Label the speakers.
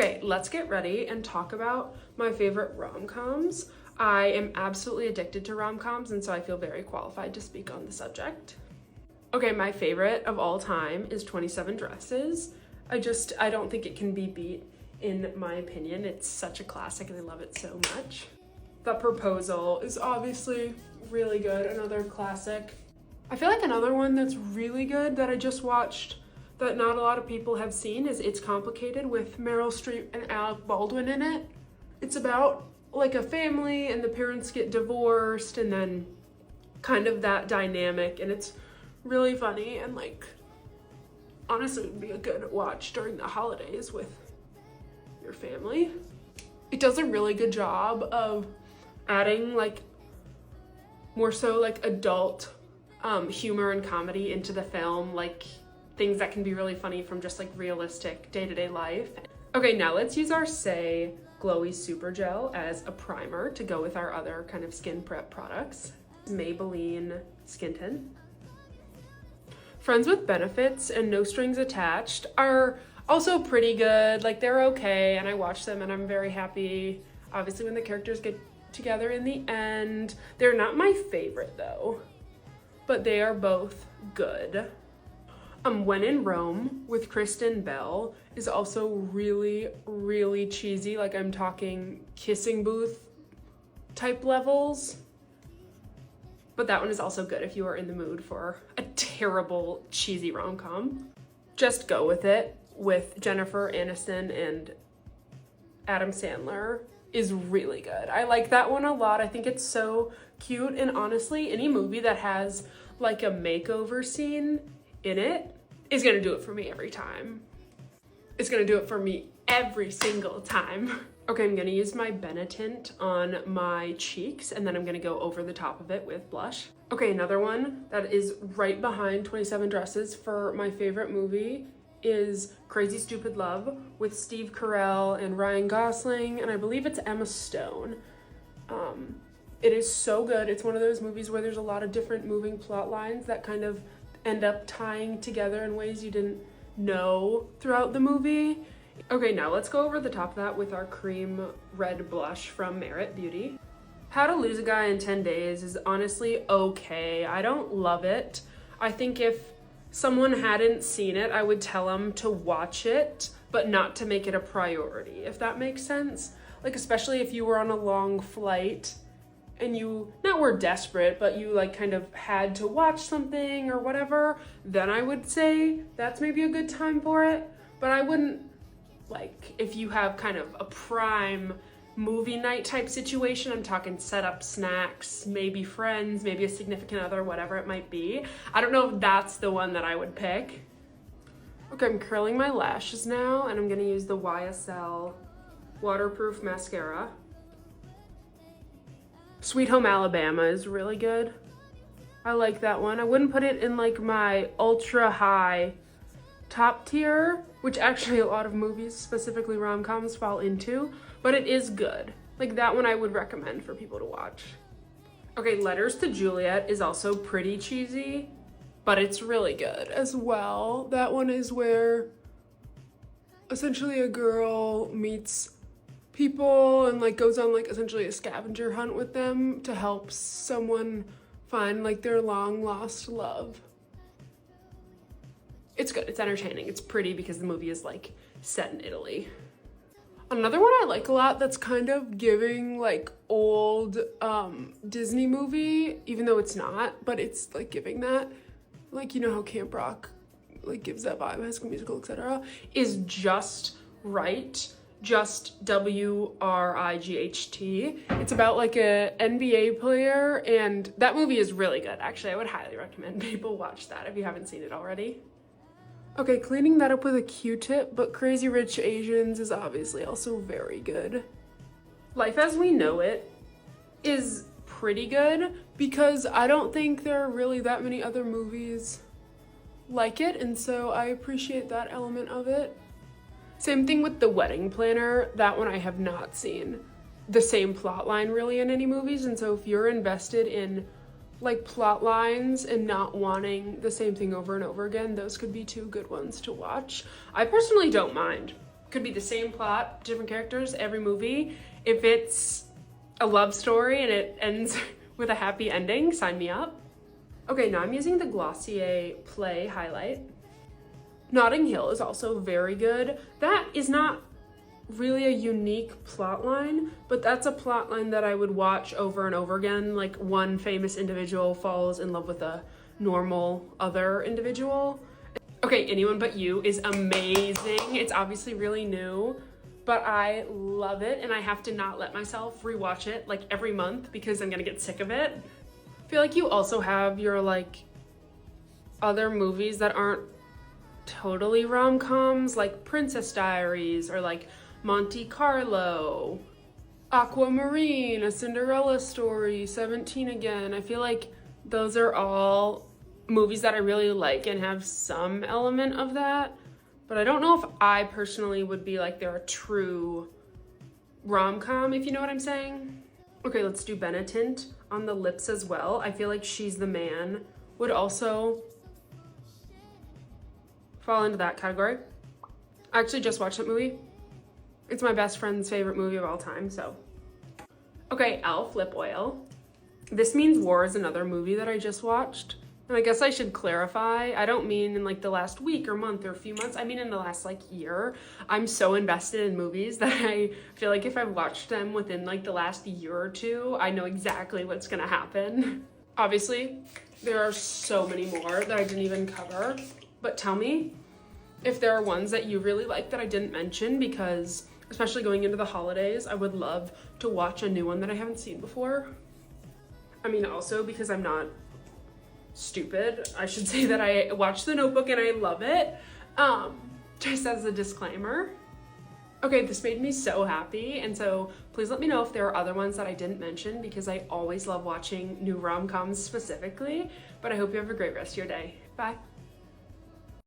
Speaker 1: Okay, let's get ready and talk about my favorite rom-coms. I am absolutely addicted to rom-coms, and so I feel very qualified to speak on the subject. Okay, my favorite of all time is 27 Dresses. I don't think it can be beat in my opinion. It's such a classic and I love it so much. The Proposal is obviously really good, another classic. I feel like another one that's really good that I just watched that not a lot of people have seen is It's Complicated with Meryl Streep and Alec Baldwin in it. It's about like a family and the parents get divorced and then kind of that dynamic, and it's really funny and like honestly it would be a good watch during the holidays with your family. It does a really good job of adding like more so like adult humor and comedy into the film, like things that can be really funny from just like realistic day-to-day life. Okay, now let's use our Say Glowy Super Gel as a primer to go with our other kind of skin prep products. Maybelline Skin Tint. Friends with Benefits and No Strings Attached are also pretty good. Like they're okay and I watch them and I'm very happy, obviously, when the characters get together in the end. They're not my favorite though, but they are both good. When in Rome with Kristen Bell is also really, really cheesy. Like I'm talking kissing booth type levels. But that one is also good if you are in the mood for a terrible, cheesy rom-com. Just Go With It with Jennifer Aniston and Adam Sandler is really good. I like that one a lot. I think it's so cute, and honestly, any movie that has like a makeover scene in it is gonna do it for me every time. It's gonna do it for me every single time. Okay, I'm gonna use my Benetint on my cheeks and then I'm gonna go over the top of it with blush. Okay, another one that is right behind 27 Dresses for my favorite movie is Crazy Stupid Love with Steve Carell and Ryan Gosling, and I believe it's Emma Stone. It is so good. It's one of those movies where there's a lot of different moving plot lines that kind of end up tying together in ways you didn't know throughout the movie. Okay, now let's go over the top of that with our cream red blush from Merit Beauty. How to Lose a Guy in 10 Days is honestly okay. I don't love it. I think if someone hadn't seen it, I would tell them to watch it, but not to make it a priority, if that makes sense. Like, especially if you were on a long flight and you not were desperate, but you like kind of had to watch something or whatever, then I would say that's maybe a good time for it. But I wouldn't, like, if you have kind of a prime movie night type situation, I'm talking set up snacks, maybe friends, maybe a significant other, whatever it might be. I don't know if that's the one that I would pick. Okay, I'm curling my lashes now and I'm gonna use the YSL waterproof mascara. Sweet Home Alabama is really good. I like that one. I wouldn't put it in like my ultra high top tier, which actually a lot of movies, specifically rom-coms, fall into, but it is good. Like that one I would recommend for people to watch. Okay, Letters to Juliet is also pretty cheesy, but it's really good as well. That one is where essentially a girl meets people and like goes on like essentially a scavenger hunt with them to help someone find like their long lost love. It's good, it's entertaining, it's pretty because the movie is like set in Italy. Another one I like a lot that's kind of giving like old Disney movie, even though it's not, but it's like giving that, like, you know how Camp Rock like gives that vibe, High School Musical, etc., is Just Right. Just WRIGHT. It's about like a NBA player, and that movie is really good. Actually, I would highly recommend people watch that if you haven't seen it already. Okay, cleaning that up with a Q-tip, but Crazy Rich Asians is obviously also very good. Life as We Know It is pretty good because I don't think there are really that many other movies like it, and so I appreciate that element of it. Same thing with The Wedding Planner. That one I have not seen the same plot line really in any movies, and so if you're invested in like plot lines and not wanting the same thing over and over again, those could be two good ones to watch. I personally don't mind. Could be the same plot, different characters, every movie. If it's a love story and it ends with a happy ending, sign me up. Okay, now I'm using the Glossier Play highlight. Notting Hill is also very good. That is not really a unique plot line, but that's a plot line that I would watch over and over again. Like, one famous individual falls in love with a normal other individual. Okay, Anyone But You is amazing. It's obviously really new, but I love it, and I have to not let myself rewatch it like every month because I'm gonna get sick of it. I feel like you also have your like other movies that aren't totally rom-coms, like Princess Diaries or like Monte Carlo, Aquamarine, A Cinderella Story, 17 Again. I feel like those are all movies that I really like and have some element of that, but I don't know if I personally would be like they're a true rom-com, if you know what I'm saying. Okay, let's do Benetint on the lips as well. I feel like She's the Man would also fall into that category. I actually just watched that movie. It's my best friend's favorite movie of all time, so. Okay, Elf lip oil. This Means War is another movie that I just watched. And I guess I should clarify, I don't mean in like the last week or month or a few months, I mean in the last like year. I'm so invested in movies that I feel like if I've watched them within like the last year or two, I know exactly what's gonna happen. Obviously, there are so many more that I didn't even cover, but tell me if there are ones that you really like that I didn't mention, because especially going into the holidays, I would love to watch a new one that I haven't seen before. I mean, also because I'm not stupid, I should say that I watched The Notebook and I love it, just as a disclaimer. Okay, this made me so happy, and so please let me know if there are other ones that I didn't mention, because I always love watching new rom-coms specifically, but I hope you have a great rest of your day. Bye.